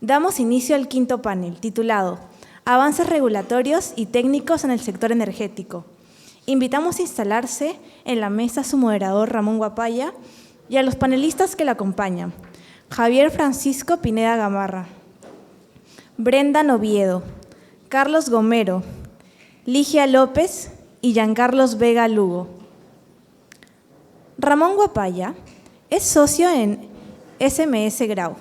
Damos inicio al quinto panel, titulado Avances regulatorios y técnicos en el sector energético. Invitamos a instalarse en la mesa a su moderador Ramón Guapaya y a los panelistas que la acompañan: Javier Francisco Pineda Gamarra, Brenda Noviedo, Carlos Gomero, Ligia López y Giancarlos Vega Lugo. Ramón Guapaya es socio en SMS Grau,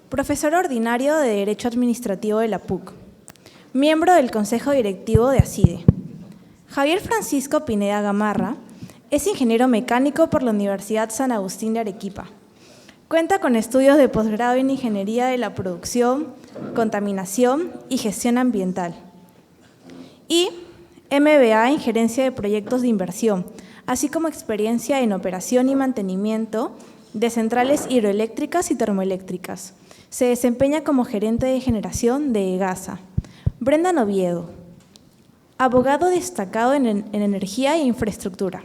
profesor ordinario de Derecho Administrativo de la PUC, miembro del Consejo Directivo de ACIDE. Javier Francisco Pineda Gamarra es ingeniero mecánico por la Universidad San Agustín de Arequipa. Cuenta con estudios de posgrado en Ingeniería de la Producción, Contaminación y Gestión Ambiental y MBA en Gerencia de Proyectos de Inversión, así como experiencia en operación y mantenimiento de centrales hidroeléctricas y termoeléctricas. Se desempeña como gerente de generación de EGASA. Brenda Noviedo, abogado destacado en energía e infraestructura.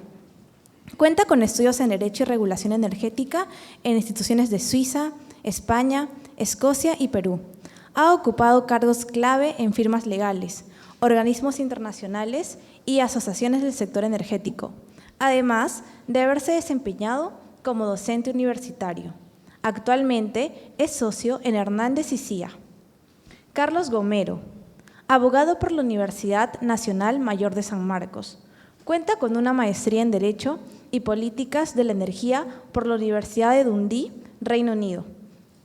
Cuenta con estudios en Derecho y Regulación Energética en instituciones de Suiza, España, Escocia y Perú. Ha ocupado cargos clave en firmas legales, organismos internacionales y asociaciones del sector energético, además de haberse desempeñado como docente universitario. Actualmente es socio en Hernández y Cía. Carlos Gomero, abogado por la Universidad Nacional Mayor de San Marcos. Cuenta con una maestría en Derecho y Políticas de la Energía por la Universidad de Dundee, Reino Unido.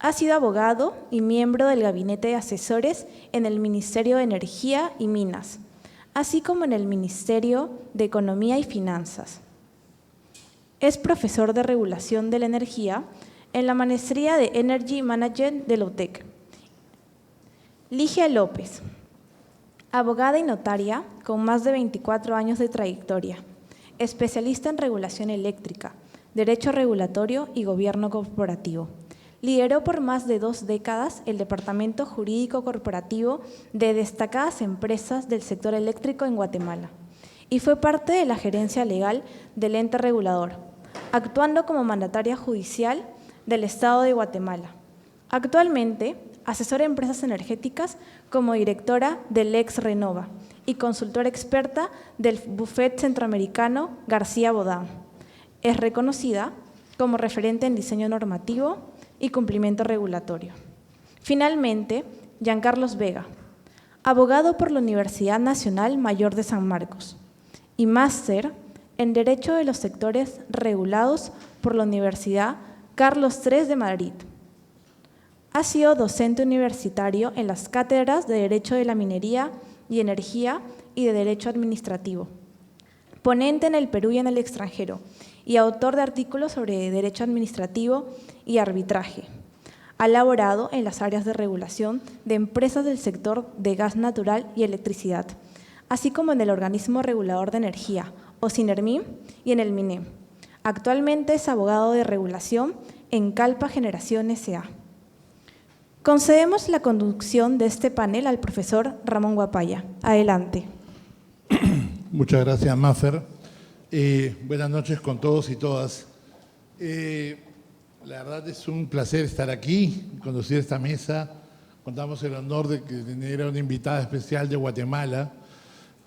Ha sido abogado y miembro del Gabinete de Asesores en el Ministerio de Energía y Minas, así como en el Ministerio de Economía y Finanzas. Es profesor de Regulación de la Energía en la maestría de Energy Management de la UTEC. Ligia López, abogada y notaria con más de 24 años de trayectoria, especialista en regulación eléctrica, derecho regulatorio y gobierno corporativo. Lideró por más de 2 décadas el Departamento Jurídico Corporativo de destacadas empresas del sector eléctrico en Guatemala y fue parte de la gerencia legal del ente regulador, actuando como mandataria judicial del Estado de Guatemala. Actualmente, asesora empresas energéticas como directora del Ex Renova y consultora experta del Buffet Centroamericano García Bodán. Es reconocida como referente en diseño normativo y cumplimiento regulatorio. Finalmente, Giancarlos Vega, abogado por la Universidad Nacional Mayor de San Marcos y máster en Derecho de los Sectores Regulados por la Universidad Carlos III de Madrid. Ha sido docente universitario en las cátedras de Derecho de la Minería y Energía y de Derecho Administrativo, ponente en el Perú y en el extranjero, y autor de artículos sobre Derecho Administrativo y Arbitraje. Ha laborado en las áreas de regulación de empresas del sector de gas natural y electricidad, así como en el Organismo Regulador de Energía, OSINERMIN, y en el MINEM. Actualmente es abogado de regulación en Calpa Generación S.A. Concedemos la conducción de este panel al profesor Ramón Guapaya. Adelante. Muchas gracias, Mafer. Buenas noches con todos y todas. La verdad es un placer estar aquí, conducir esta mesa. Contamos el honor de tener a una invitada especial de Guatemala.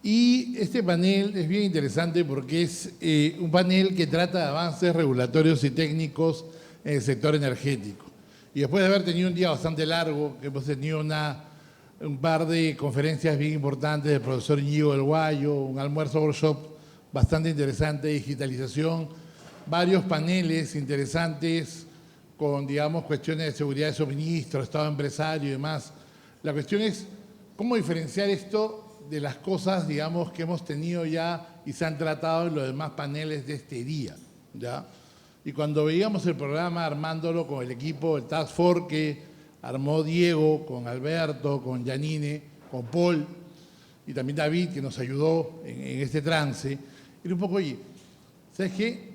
Y este panel es bien interesante porque es un panel que trata de avances regulatorios y técnicos en el sector energético. Y después de haber tenido un día bastante largo, que hemos tenido un par de conferencias bien importantes del profesor Íñigo del Guayo, un almuerzo workshop bastante interesante de digitalización, varios paneles interesantes con, digamos, cuestiones de seguridad de suministro, estado empresario y demás. La cuestión es cómo diferenciar esto de las cosas, digamos, que hemos tenido ya y se han tratado en los demás paneles de este día, ¿ya? Y cuando veíamos el programa armándolo con el equipo, el Task Force que armó Diego, con Alberto, con Janine, con Paul y también David, que nos ayudó en este trance, era un poco, oye, ¿sabes qué?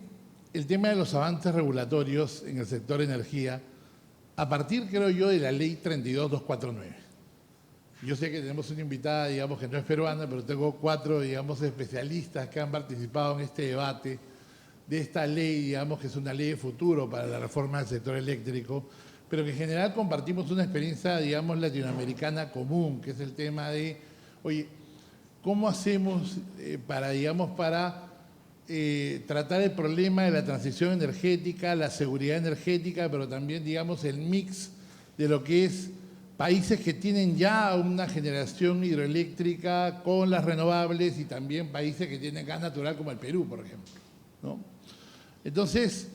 El tema de los avances regulatorios en el sector energía, a partir, creo yo, de la ley 32249. Yo sé que tenemos una invitada, digamos, que no es peruana, pero tengo 4, digamos, especialistas que han participado en este debate de esta ley, digamos, que es una ley de futuro para la reforma del sector eléctrico, pero que en general compartimos una experiencia, digamos, latinoamericana común, que es el tema de, oye, ¿cómo hacemos para tratar el problema de la transición energética, la seguridad energética, pero también, digamos, el mix de lo que es países que tienen ya una generación hidroeléctrica con las renovables y también países que tienen gas natural como el Perú, por ejemplo, ¿no? Entonces,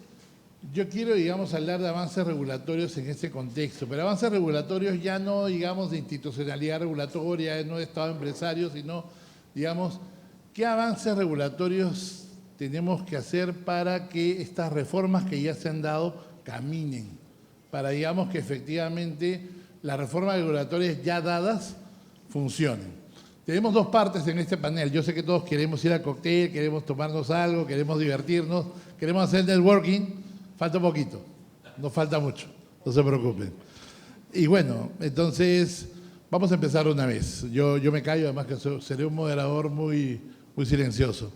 yo quiero, digamos, hablar de avances regulatorios en ese contexto, pero avances regulatorios ya no, digamos, de institucionalidad regulatoria, no de Estado empresario, sino, digamos, ¿qué avances regulatorios tenemos que hacer para que estas reformas que ya se han dado caminen? Para, digamos, que efectivamente las reformas regulatorias ya dadas funcionen. Tenemos dos partes en este panel. Yo sé que todos queremos ir al cóctel, queremos tomarnos algo, queremos divertirnos, queremos hacer networking. Falta un poquito, no falta mucho, no se preocupen. Y bueno, entonces vamos a empezar una vez. Yo me callo, además que seré un moderador muy silencioso.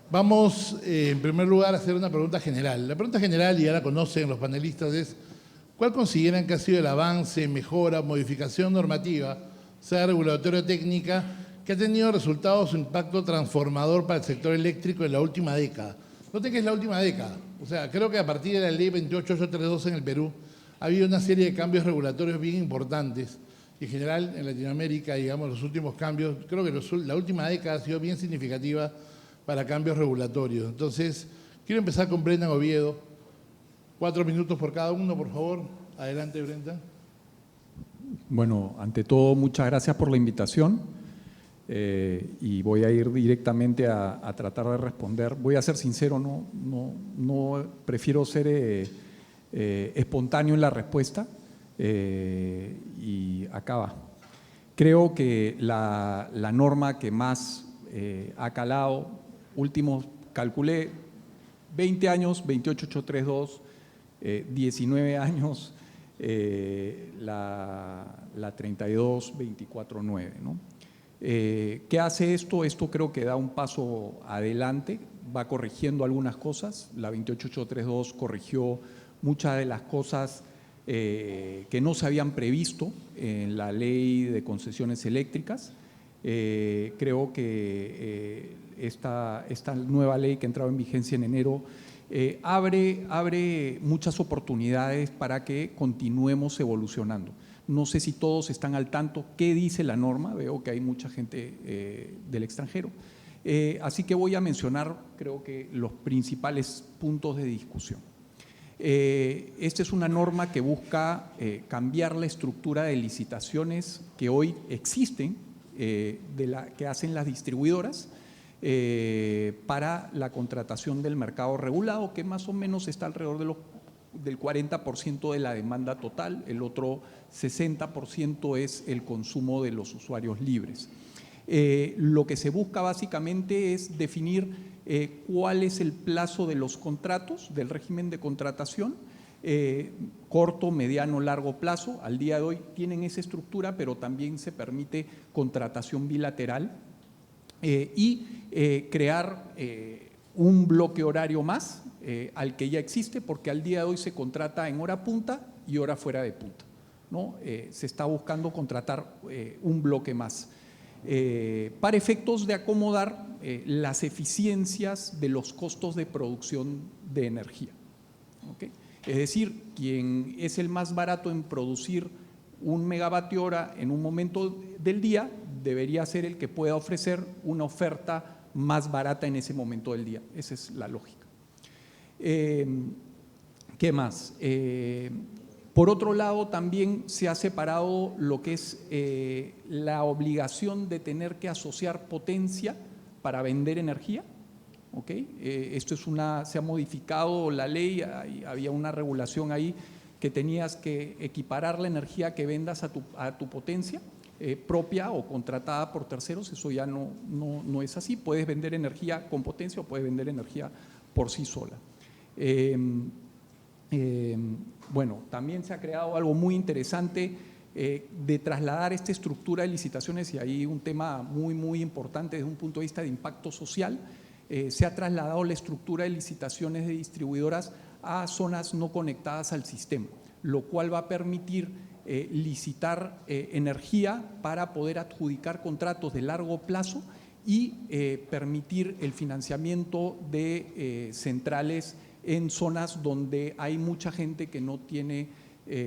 Vamos, en primer lugar, a hacer una pregunta general. La pregunta general, y ya la conocen los panelistas, es ¿cuál consideran que ha sido el avance, mejora, modificación normativa, sea regulatoria o técnica, que ha tenido resultados o impacto transformador para el sector eléctrico en la última década? Noten que es la última década. O sea, creo que a partir de la ley 28832 en el Perú ha habido una serie de cambios regulatorios bien importantes. Y en general, en Latinoamérica, digamos, los últimos cambios, creo que la última década ha sido bien significativa para cambios regulatorios. Entonces, quiero empezar con Brenda Oviedo. 4 minutos por cada uno, por favor. Adelante, Brenda. Bueno, ante todo, muchas gracias por la invitación. Y voy a ir directamente a tratar de responder. Voy a ser sincero, no prefiero ser espontáneo en la respuesta y acaba. Creo que la norma que más ha calado, calculé 20 años, 28832, 19 años, la 32249, ¿no? ¿Qué hace esto? Esto creo que da un paso adelante, va corrigiendo algunas cosas. La 28832 corrigió muchas de las cosas que no se habían previsto en la ley de concesiones eléctricas. Creo que esta nueva ley que ha entrado en vigencia en enero abre muchas oportunidades para que continuemos evolucionando. No sé si todos están al tanto qué dice la norma, veo que hay mucha gente del extranjero. Así que voy a mencionar, creo que, los principales puntos de discusión. Esta es una norma que busca cambiar la estructura de licitaciones que hoy existen, que hacen las distribuidoras, para la contratación del mercado regulado, que más o menos está alrededor del 40% de la demanda total, el otro 60% es el consumo de los usuarios libres. Lo que se busca básicamente es definir cuál es el plazo de los contratos, del régimen de contratación, corto, mediano, largo plazo. Al día de hoy tienen esa estructura, pero también se permite contratación bilateral y crear un bloque horario más al que ya existe, porque al día de hoy se contrata en hora punta y hora fuera de punta, ¿no? Se está buscando contratar un bloque más para efectos de acomodar las eficiencias de los costos de producción de energía, ¿okay? Es decir, quien es el más barato en producir 1 megavatio hora en un momento del día debería ser el que pueda ofrecer una oferta más barata en ese momento del día. Esa es la lógica. ¿Qué más? Por otro lado, también se ha separado lo que es la obligación de tener que asociar potencia para vender energía. ¿Okay? Esto se ha modificado la ley, había una regulación ahí que tenías que equiparar la energía que vendas a tu potencia propia o contratada por terceros. Eso ya no es así. Puedes vender energía con potencia o puedes vender energía por sí sola. Bueno, también se ha creado algo muy interesante de trasladar esta estructura de licitaciones, y ahí un tema muy importante desde un punto de vista de impacto social. Se ha trasladado la estructura de licitaciones de distribuidoras a zonas no conectadas al sistema. lo cual va a permitir licitar energía para poder adjudicar contratos de largo plazo y permitir el financiamiento de centrales en zonas donde hay mucha gente que no tiene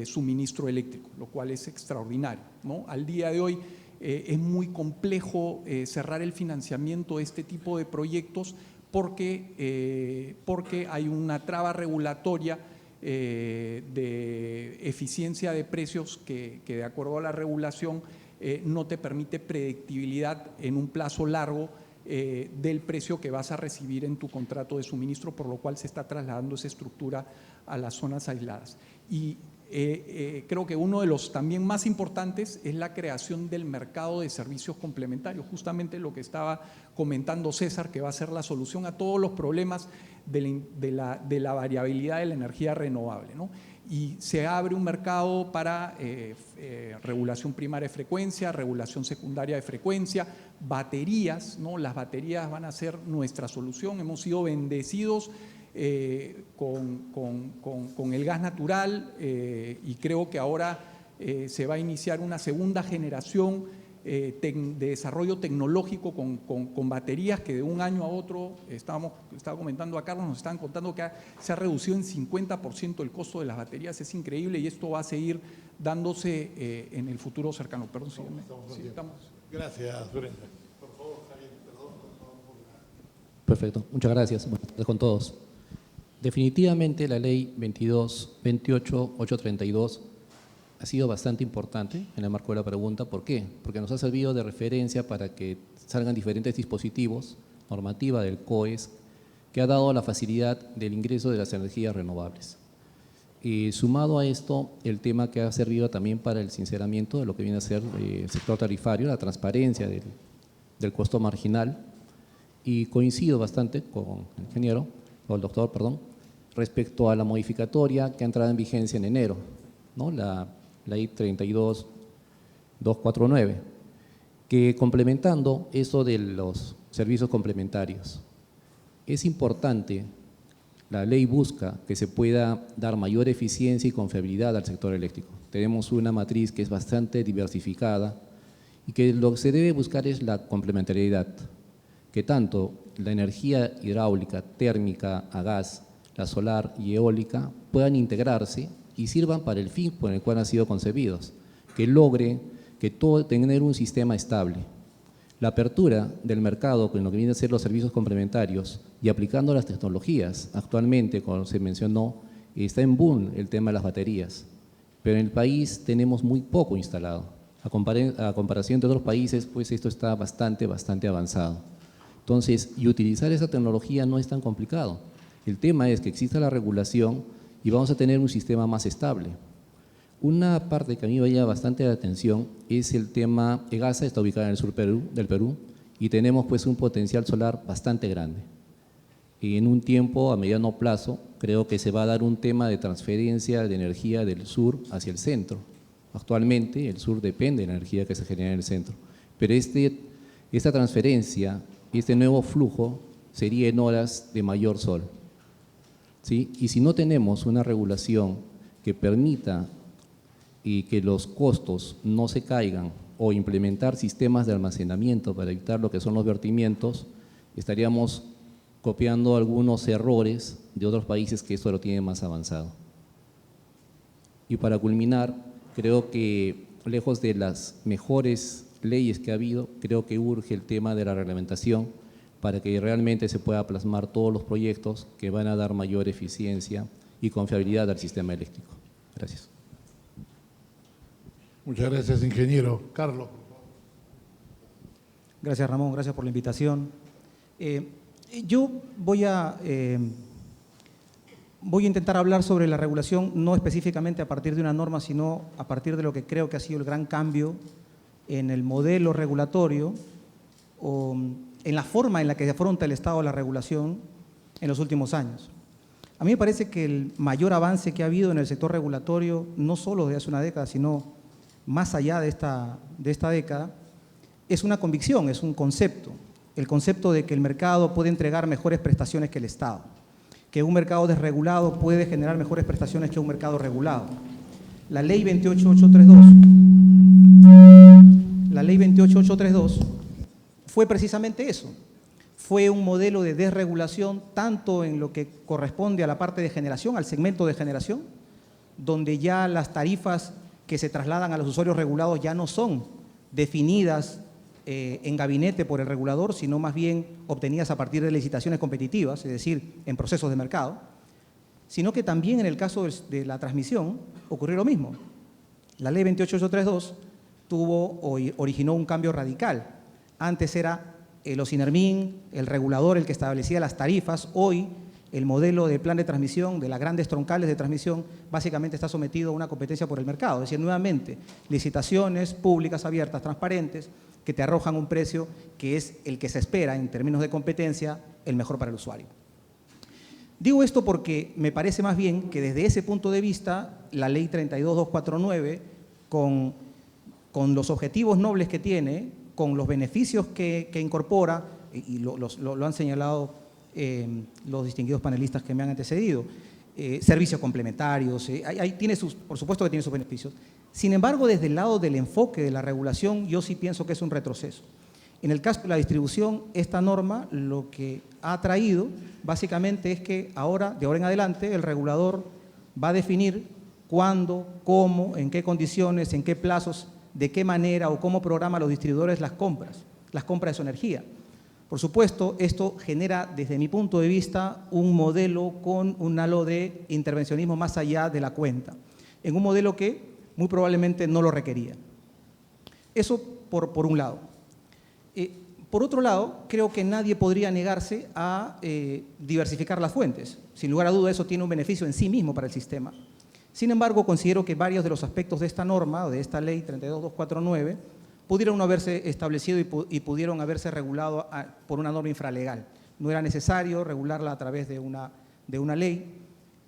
suministro eléctrico, lo cual es extraordinario, ¿no? Al día de hoy es muy complejo cerrar el financiamiento de este tipo de proyectos porque hay una traba regulatoria de eficiencia de precios que de acuerdo a la regulación no te permite predictibilidad en un plazo largo del precio que vas a recibir en tu contrato de suministro, por lo cual se está trasladando esa estructura a las zonas aisladas. Y creo que uno de los también más importantes es la creación del mercado de servicios complementarios, justamente lo que estaba comentando César, que va a ser la solución a todos los problemas de la variabilidad de la energía renovable, ¿no? Y se abre un mercado para regulación primaria de frecuencia, regulación secundaria de frecuencia, baterías, ¿no? Las baterías van a ser nuestra solución. Hemos sido bendecidos con el gas natural y creo que ahora se va a iniciar una segunda generación de desarrollo tecnológico con baterías que de un año a otro, estaba comentando a Carlos, nos estaban contando que se ha reducido en 50% el costo de las baterías. Es increíble y esto va a seguir dándose en el futuro cercano. Perdón, estamos. Gracias, Brenda. Perfecto, muchas gracias. Buenas tardes con todos. Definitivamente la ley 22-28-832 ha sido bastante importante en el marco de la pregunta. ¿Por qué? Porque nos ha servido de referencia para que salgan diferentes dispositivos, normativa del COES, que ha dado la facilidad del ingreso de las energías renovables. Sumado a esto, el tema que ha servido también para el sinceramiento de lo que viene a ser el sector tarifario, la transparencia del costo marginal, y coincido bastante con el ingeniero, o el doctor, perdón, respecto a la modificatoria que ha entrado en vigencia en enero, ¿no? La ley 32-249, que complementando eso de los servicios complementarios, es importante, la ley busca que se pueda dar mayor eficiencia y confiabilidad al sector eléctrico. Tenemos una matriz que es bastante diversificada y que lo que se debe buscar es la complementariedad, que tanto la energía hidráulica, térmica, a gas, la solar y eólica puedan integrarse y sirvan para el fin por el cual han sido concebidos, que logre que todo tener un sistema estable. La apertura del mercado con lo que vienen a ser los servicios complementarios y aplicando las tecnologías, actualmente, como se mencionó, está en boom el tema de las baterías, pero en el país tenemos muy poco instalado. A comparación de otros países, pues esto está bastante avanzado. Entonces, y utilizar esa tecnología no es tan complicado. El tema es que exista la regulación y vamos a tener un sistema más estable. Una parte que a mí me llama bastante la atención es el tema, EGASA está ubicada en el sur del Perú y tenemos pues un potencial solar bastante grande. Y en un tiempo, a mediano plazo, creo que se va a dar un tema de transferencia de energía del sur hacia el centro. Actualmente el sur depende de la energía que se genera en el centro, pero esta transferencia, este nuevo flujo sería en horas de mayor sol, ¿sí? Y si no tenemos una regulación que permita y que los costos no se caigan o implementar sistemas de almacenamiento para evitar lo que son los vertimientos, estaríamos copiando algunos errores de otros países que esto lo tienen más avanzado. Y para culminar, creo que lejos de las mejores leyes que ha habido, creo que urge el tema de la reglamentación para que realmente se pueda plasmar todos los proyectos que van a dar mayor eficiencia y confiabilidad al sistema eléctrico. Gracias. Muchas gracias, ingeniero. Carlos. Gracias, Ramón, gracias por la invitación. Yo voy a intentar hablar sobre la regulación, no específicamente a partir de una norma, sino a partir de lo que creo que ha sido el gran cambio en el modelo regulatorio o en la forma en la que se afronta el Estado la regulación en los últimos años. A mí me parece que el mayor avance que ha habido en el sector regulatorio, no solo de hace una década, sino más allá de esta década, es una convicción, es un concepto, el concepto de que el mercado puede entregar mejores prestaciones que el Estado, que un mercado desregulado puede generar mejores prestaciones que un mercado regulado. La ley 28832 fue precisamente eso. Fue un modelo de desregulación tanto en lo que corresponde a la parte de generación, al segmento de generación, donde ya las tarifas que se trasladan a los usuarios regulados ya no son definidas en gabinete por el regulador, sino más bien obtenidas a partir de licitaciones competitivas, es decir, en procesos de mercado, sino que también en el caso de la transmisión ocurrió lo mismo. La ley 28832 originó un cambio radical. Antes era el OSINERMIN, el regulador, el que establecía las tarifas. Hoy el modelo de plan de transmisión de las grandes troncales de transmisión básicamente está sometido a una competencia por el mercado. Es decir, nuevamente, licitaciones públicas, abiertas, transparentes, que te arrojan un precio que es el que se espera en términos de competencia, el mejor para el usuario. Digo esto porque me parece más bien que desde ese punto de vista, la ley 32249, con los objetivos nobles que tiene, con los beneficios que incorpora, y lo han señalado los distinguidos panelistas que me han antecedido, servicios complementarios, por supuesto que tiene sus beneficios. Sin embargo, desde el lado del enfoque de la regulación, yo sí pienso que es un retroceso. En el caso de la distribución, esta norma lo que ha traído básicamente es que ahora, de ahora en adelante, el regulador va a definir cuándo, cómo, en qué condiciones, en qué plazos, de qué manera o cómo programa a los distribuidores las compras de su energía. Por supuesto, esto genera, desde mi punto de vista, un modelo con un halo de intervencionismo más allá de la cuenta, en un modelo que muy probablemente no lo requería. Eso por un lado. Por otro lado, creo que nadie podría negarse a diversificar las fuentes. Sin lugar a duda, eso tiene un beneficio en sí mismo para el sistema. Sin embargo, considero que varios de los aspectos de esta norma, o de esta ley 32249, pudieron no haberse establecido y pudieron haberse regulado por una norma infralegal. No era necesario regularla a través de una ley.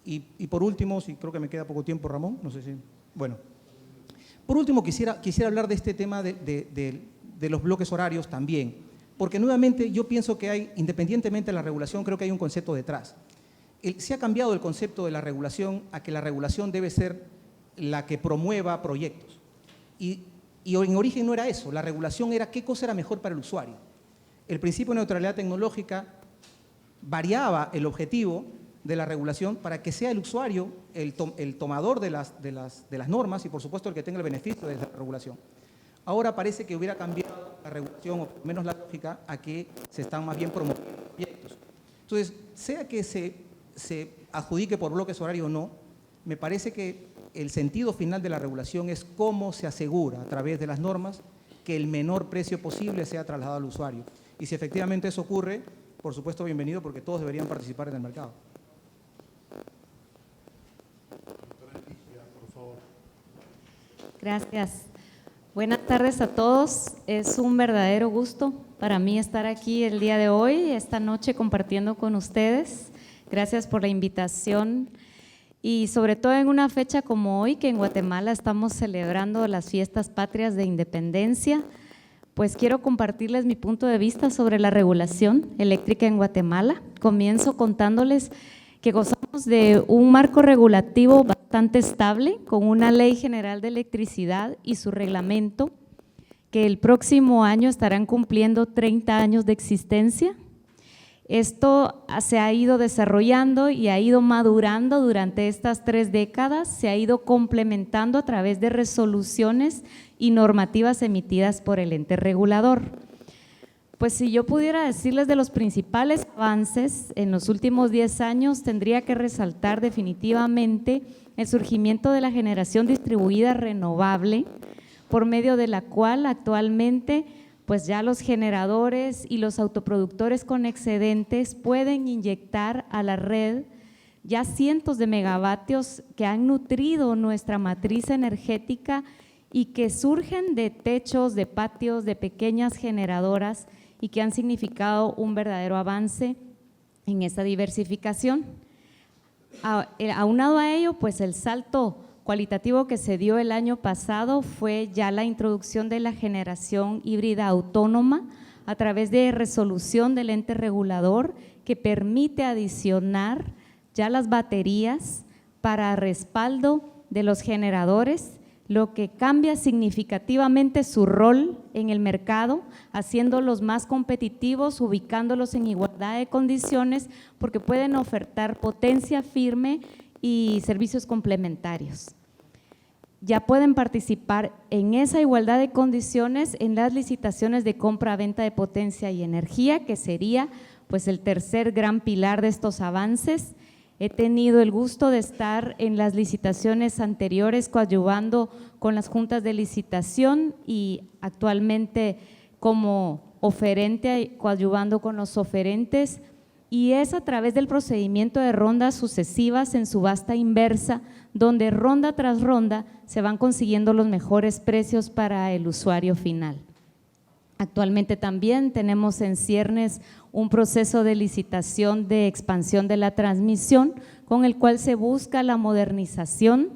Y por último, si creo que me queda poco tiempo, Ramón, no sé si… Bueno, por último quisiera hablar de este tema de los bloques horarios también, porque nuevamente yo pienso que hay, independientemente de la regulación, creo que hay un concepto detrás. Se ha cambiado el concepto de la regulación a que la regulación debe ser la que promueva proyectos. Y en origen no era eso, la regulación era qué cosa era mejor para el usuario. El principio de neutralidad tecnológica variaba el objetivo de la regulación para que sea el usuario el tomador de las normas y por supuesto el que tenga el beneficio de la regulación. Ahora parece que hubiera cambiado la regulación, o por lo menos la lógica, a que se están más bien promoviendo proyectos. Entonces, sea que se adjudique por bloques horarios o no, me parece que el sentido final de la regulación es cómo se asegura a través de las normas que el menor precio posible sea trasladado al usuario. Y si efectivamente eso ocurre, por supuesto, bienvenido, porque todos deberían participar en el mercado. Gracias. Buenas tardes a todos. Es un verdadero gusto para mí estar aquí el día de hoy, esta noche compartiendo con ustedes. Gracias por la invitación y sobre todo en una fecha como hoy, que en Guatemala estamos celebrando las fiestas patrias de independencia, pues quiero compartirles mi punto de vista sobre la regulación eléctrica en Guatemala. Comienzo contándoles que gozamos de un marco regulativo bastante estable, con una Ley General de Electricidad y su reglamento, que el próximo año estarán cumpliendo 30 años de existencia. Esto se ha ido desarrollando y ha ido madurando durante estas 3 décadas, se ha ido complementando a través de resoluciones y normativas emitidas por el ente regulador. Pues si yo pudiera decirles de los principales avances en los últimos 10 años, tendría que resaltar definitivamente el surgimiento de la generación distribuida renovable, por medio de la cual actualmente pues ya los generadores y los autoproductores con excedentes pueden inyectar a la red ya cientos de megavatios que han nutrido nuestra matriz energética y que surgen de techos, de patios, de pequeñas generadoras y que han significado un verdadero avance en esta diversificación. Aunado a ello, pues el salto cualitativo que se dio el año pasado fue ya la introducción de la generación híbrida autónoma a través de resolución del ente regulador que permite adicionar ya las baterías para respaldo de los generadores, lo que cambia significativamente su rol en el mercado, haciéndolos más competitivos, ubicándolos en igualdad de condiciones, porque pueden ofertar potencia firme y servicios complementarios. Ya pueden participar en esa igualdad de condiciones en las licitaciones de compra-venta de potencia y energía, que sería pues el tercer gran pilar de estos avances. He tenido el gusto de estar en las licitaciones anteriores coadyuvando con las juntas de licitación y actualmente como oferente coadyuvando con los oferentes, y es a través del procedimiento de rondas sucesivas en subasta inversa, donde ronda tras ronda se van consiguiendo los mejores precios para el usuario final. Actualmente también tenemos en ciernes un proceso de licitación de expansión de la transmisión, con el cual se busca la modernización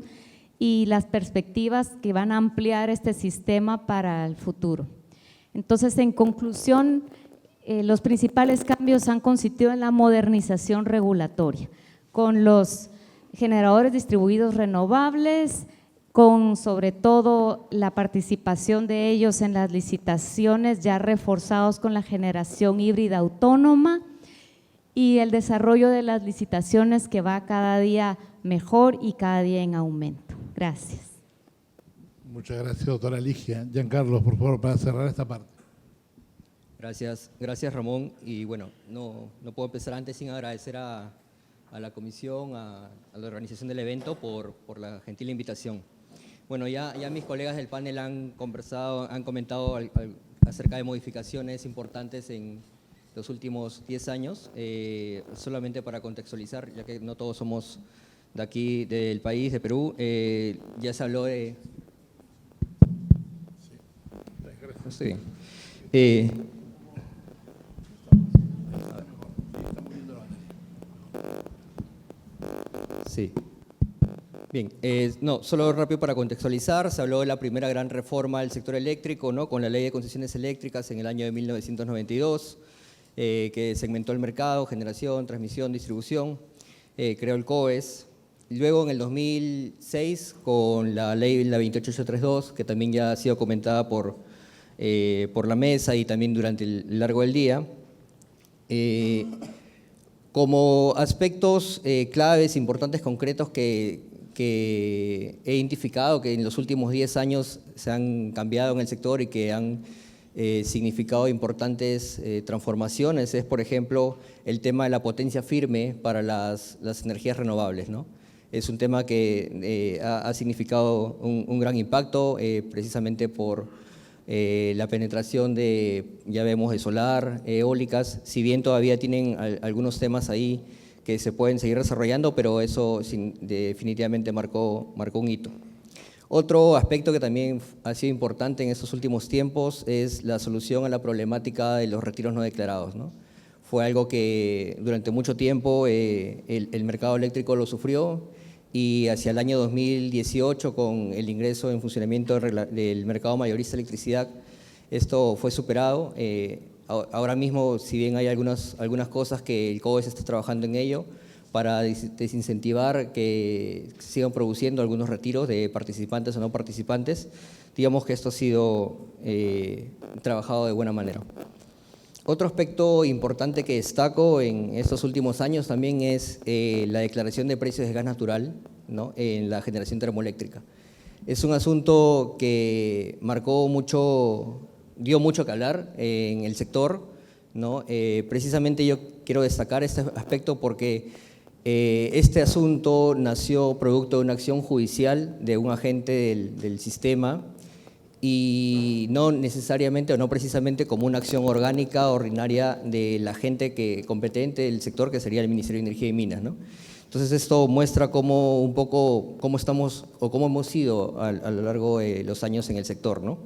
y las perspectivas que van a ampliar este sistema para el futuro. Entonces, en conclusión, los principales cambios han consistido en la modernización regulatoria, con los generadores distribuidos renovables, con sobre todo la participación de ellos en las licitaciones, ya reforzados con la generación híbrida autónoma, y el desarrollo de las licitaciones que va cada día mejor y cada día en aumento. Gracias. Muchas gracias, doctora Ligia. Giancarlo, por favor, para cerrar esta parte. Gracias Ramón, y bueno, no puedo empezar antes sin agradecer a la comisión, a la organización del evento por la gentil invitación. Bueno, ya mis colegas del panel han comentado acerca de modificaciones importantes en los últimos 10 años, solamente para contextualizar, ya que no todos somos de aquí, del país, de Perú, ya se habló de… Sí. Sí. Bien, solo rápido para contextualizar, se habló de la primera gran reforma del sector eléctrico, ¿no?, con la Ley de Concesiones Eléctricas en el año de 1992, que segmentó el mercado, generación, transmisión, distribución, creó el COES. Luego en el 2006 con la Ley 28832, que también ya ha sido comentada por la mesa y también durante el largo del día. Como aspectos claves, importantes, concretos que he identificado que en los últimos 10 años se han cambiado en el sector y que han significado importantes transformaciones, es por ejemplo el tema de la potencia firme para las energías renovables, ¿no? Es un tema que ha significado un gran impacto precisamente por la penetración ya vemos, de solar, eólicas, si bien todavía tienen algunos temas ahí que se pueden seguir desarrollando, pero eso definitivamente marcó un hito. Otro aspecto que también ha sido importante en estos últimos tiempos es la solución a la problemática de los retiros no declarados, ¿no? Fue algo que durante mucho tiempo el mercado eléctrico lo sufrió, y hacia el año 2018, con el ingreso en funcionamiento del mercado mayorista de electricidad, esto fue superado. Ahora mismo, si bien hay algunas cosas que el COES está trabajando en ello para desincentivar que sigan produciendo algunos retiros de participantes o no participantes, digamos que esto ha sido trabajado de buena manera. Otro aspecto importante que destaco en estos últimos años también es la declaración de precios de gas natural, ¿no?, en la generación termoeléctrica. Es un asunto que dio mucho que hablar en el sector, ¿no? Precisamente yo quiero destacar este aspecto porque este asunto nació producto de una acción judicial de un agente del sistema, y no necesariamente o no precisamente como una acción orgánica, ordinaria de la gente competente del sector, que sería el Ministerio de Energía y Minas, ¿no? Entonces esto muestra un poco cómo estamos o cómo hemos sido a lo largo de los años en el sector, ¿no?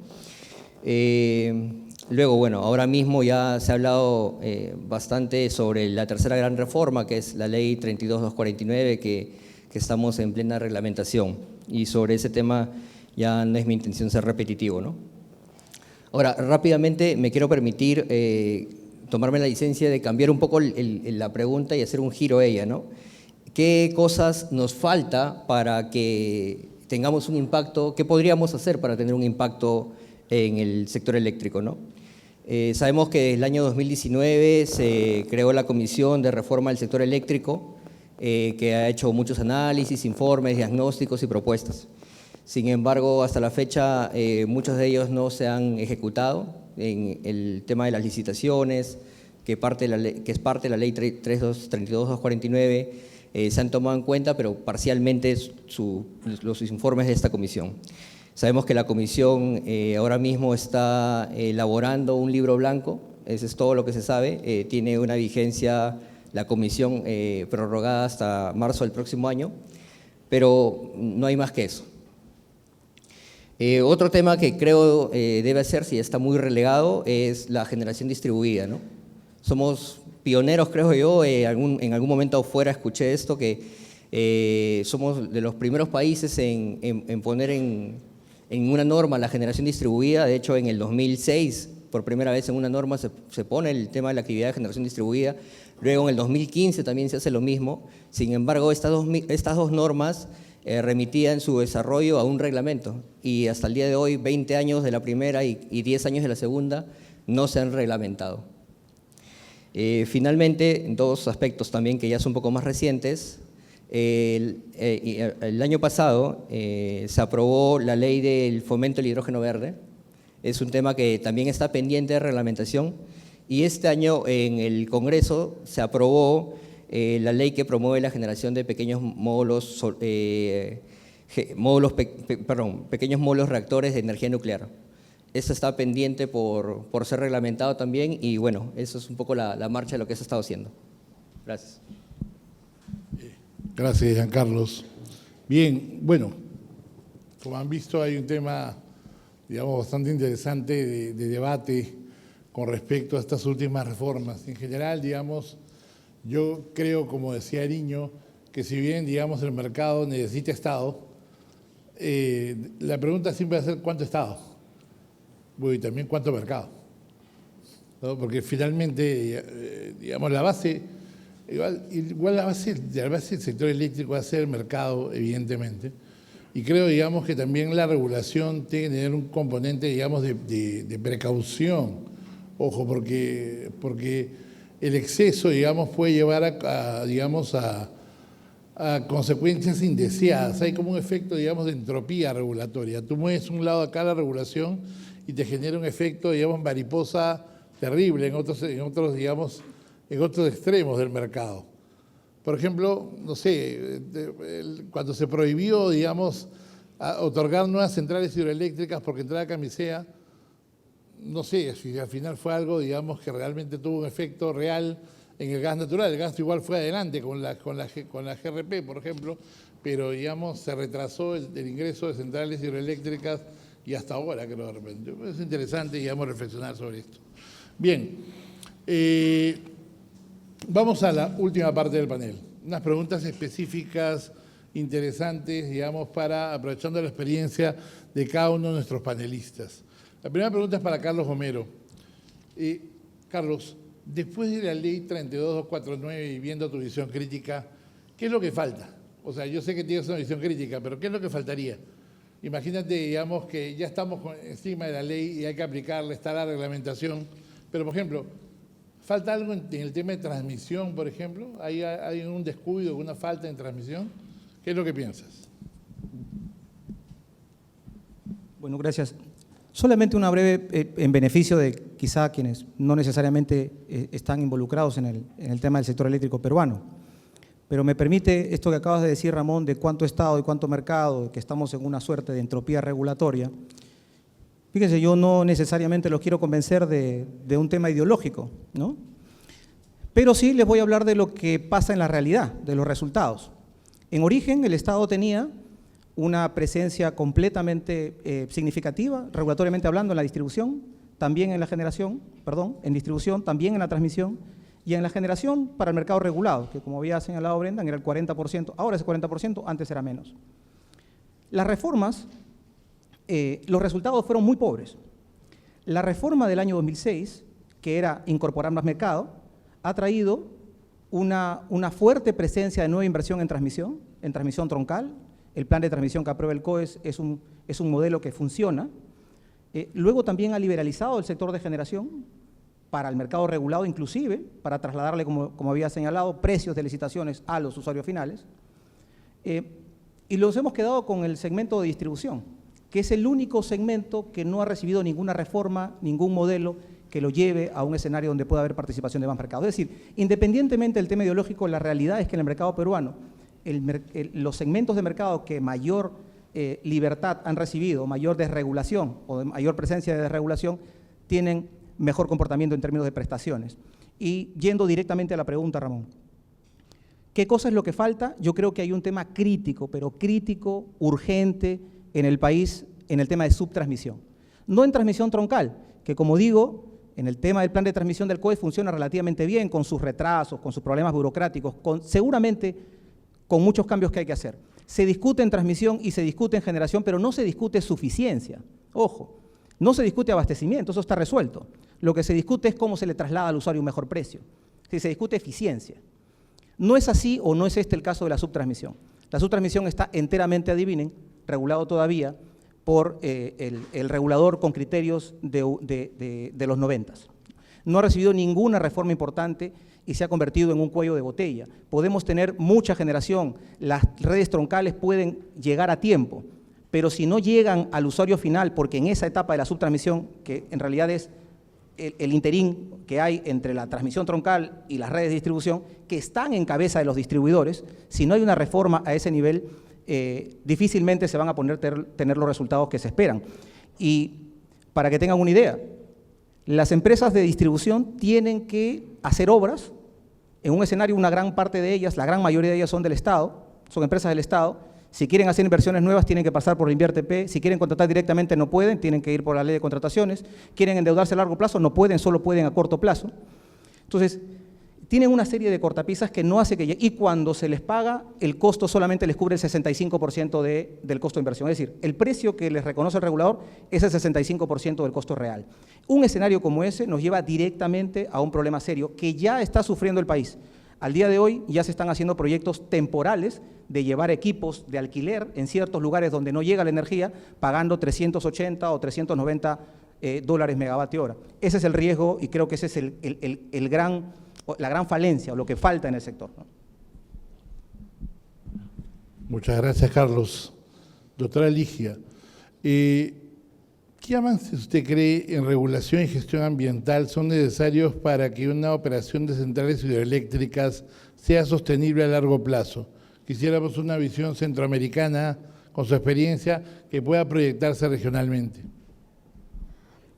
Luego, bueno, ahora mismo ya se ha hablado bastante sobre la tercera gran reforma, que es la Ley 32249, que estamos en plena reglamentación, y sobre ese tema ya no es mi intención ser repetitivo, ¿no? Ahora, rápidamente me quiero permitir tomarme la licencia de cambiar un poco la pregunta y hacer un giro a ella, ¿no? ¿Qué cosas nos falta para que tengamos un impacto, ¿qué podríamos hacer para tener un impacto en el sector eléctrico, ¿no? Sabemos que en el año 2019 se creó la Comisión de Reforma del Sector Eléctrico, que ha hecho muchos análisis, informes, diagnósticos y propuestas. Sin embargo, hasta la fecha, muchos de ellos no se han ejecutado en el tema de las licitaciones, que es parte de la ley 32.249, se han tomado en cuenta, pero parcialmente los informes de esta comisión. Sabemos que la comisión ahora mismo está elaborando un libro blanco, eso es todo lo que se sabe, tiene una vigencia la comisión prorrogada hasta marzo del próximo año, pero no hay más que eso. Otro tema que creo debe hacerse y está muy relegado es la generación distribuida, ¿no? Somos pioneros, creo yo, en algún momento afuera escuché esto, que somos de los primeros países en poner en una norma la generación distribuida. De hecho, en el 2006, por primera vez en una norma se pone el tema de la actividad de generación distribuida. Luego, en el 2015 también se hace lo mismo. Sin embargo, estas dos normas remitían su desarrollo a un reglamento. Y hasta el día de hoy, 20 años de la primera y 10 años de la segunda, no se han reglamentado. Finalmente, dos aspectos también que ya son un poco más recientes. El año pasado se aprobó la ley del fomento del hidrógeno verde. Es un tema que también está pendiente de reglamentación. Y este año en el Congreso se aprobó la ley que promueve la generación de pequeños pequeños módulos reactores de energía nuclear. Esto está pendiente por ser reglamentado también y bueno, eso es un poco la marcha de lo que se ha estado haciendo. Gracias. Gracias, Giancarlos. Bien, bueno, como han visto hay un tema, digamos, bastante interesante de debate con respecto a estas últimas reformas. En general, digamos, yo creo, como decía Ariño, que si bien, digamos, el mercado necesita Estado, la pregunta siempre va a ser ¿cuánto Estado? Bueno, y también cuánto mercado, ¿no? Porque finalmente, digamos, la base, igual la base del sector eléctrico va a ser el mercado, evidentemente, y creo, digamos, que también la regulación tiene que tener un componente, digamos, de precaución, ojo, porque el exceso, digamos, puede llevar a consecuencias indeseadas. Hay como un efecto, digamos, de entropía regulatoria. Tú mueves un lado acá la regulación y te genera un efecto, digamos, mariposa terrible en otros extremos del mercado. Por ejemplo, no sé, cuando se prohibió, digamos, otorgar nuevas centrales hidroeléctricas porque entraba Camisea, no sé si al final fue algo, digamos, que realmente tuvo un efecto real en el gas natural. El gas igual fue adelante con la GRP, por ejemplo, pero, digamos, se retrasó el ingreso de centrales hidroeléctricas y hasta ahora, creo, de repente. Es interesante, digamos, reflexionar sobre esto. Bien, vamos a la última parte del panel. Unas preguntas específicas, interesantes, digamos, aprovechando la experiencia de cada uno de nuestros panelistas. La primera pregunta es para Carlos Homero. Carlos, después de la ley 32249 y viendo tu visión crítica, ¿qué es lo que falta? O sea, yo sé que tienes una visión crítica, pero ¿qué es lo que faltaría? Imagínate, digamos, que ya estamos encima de la ley y hay que aplicarla, está la reglamentación, pero, por ejemplo, ¿falta algo en el tema de transmisión, por ejemplo? ¿Hay un descuido, una falta en transmisión? ¿Qué es lo que piensas? Bueno, gracias. Solamente una breve, en beneficio de quizá quienes no necesariamente están involucrados en el tema del sector eléctrico peruano. Pero me permite esto que acabas de decir, Ramón, de cuánto Estado y cuánto mercado, que estamos en una suerte de entropía regulatoria. Fíjense, yo no necesariamente los quiero convencer de un tema ideológico, ¿no? Pero sí les voy a hablar de lo que pasa en la realidad, de los resultados. En origen, el Estado tenía una presencia completamente significativa, regulatoriamente hablando, en la distribución, también en la generación, en distribución, también en la transmisión, y en la generación para el mercado regulado, que como había señalado Brendan, era el 40%, ahora es el 40%, antes era menos. Las reformas, los resultados fueron muy pobres. La reforma del año 2006, que era incorporar más mercado, ha traído una fuerte presencia de nueva inversión en transmisión troncal, el plan de transmisión que aprueba el COES es un modelo que funciona. Luego también ha liberalizado el sector de generación para el mercado regulado, inclusive para trasladarle, como había señalado, precios de licitaciones a los usuarios finales. Y nos hemos quedado con el segmento de distribución, que es el único segmento que no ha recibido ninguna reforma, ningún modelo que lo lleve a un escenario donde pueda haber participación de más mercado. Es decir, independientemente del tema ideológico, la realidad es que en el mercado peruano, los segmentos de mercado que mayor libertad han recibido, mayor desregulación o mayor presencia de desregulación, tienen mejor comportamiento en términos de prestaciones. Y yendo directamente a la pregunta, Ramón, ¿qué cosa es lo que falta? Yo creo que hay un tema crítico, pero crítico, urgente en el país, en el tema de subtransmisión. No en transmisión troncal, que como digo, en el tema del plan de transmisión del COES funciona relativamente bien, con sus retrasos, con sus problemas burocráticos, seguramente con muchos cambios que hay que hacer. Se discute en transmisión y se discute en generación, pero no se discute suficiencia. Ojo, no se discute abastecimiento, eso está resuelto. Lo que se discute es cómo se le traslada al usuario un mejor precio. Si se discute eficiencia. No es así o no es este el caso de la subtransmisión. La subtransmisión está enteramente, adivinen, regulado todavía por el regulador con criterios de los 90. No ha recibido ninguna reforma importante y se ha convertido en un cuello de botella. Podemos tener mucha generación, las redes troncales pueden llegar a tiempo, pero si no llegan al usuario final, porque en esa etapa de la subtransmisión, que en realidad es el interín que hay entre la transmisión troncal y las redes de distribución, que están en cabeza de los distribuidores, si no hay una reforma a ese nivel, difícilmente se van a tener los resultados que se esperan. Y para que tengan una idea, las empresas de distribución tienen que hacer obras, en un escenario una gran parte de ellas, la gran mayoría de ellas son del Estado, son empresas del Estado. Si quieren hacer inversiones nuevas tienen que pasar por InvierTP, si quieren contratar directamente no pueden, tienen que ir por la ley de contrataciones, quieren endeudarse a largo plazo, no pueden, solo pueden a corto plazo. Entonces, tienen una serie de cortapisas que no hace que… Y cuando se les paga, el costo solamente les cubre el 65% del costo de inversión. Es decir, el precio que les reconoce el regulador es el 65% del costo real. Un escenario como ese nos lleva directamente a un problema serio que ya está sufriendo el país. Al día de hoy ya se están haciendo proyectos temporales de llevar equipos de alquiler en ciertos lugares donde no llega la energía, pagando 380 o 390 dólares megavatio hora. Ese es el riesgo y creo que ese es la gran falencia o lo que falta en el sector, ¿no? Muchas gracias, Carlos. Doctora Ligia, ¿qué avances usted cree en regulación y gestión ambiental son necesarios para que una operación de centrales hidroeléctricas sea sostenible a largo plazo? Quisiéramos una visión centroamericana con su experiencia que pueda proyectarse regionalmente.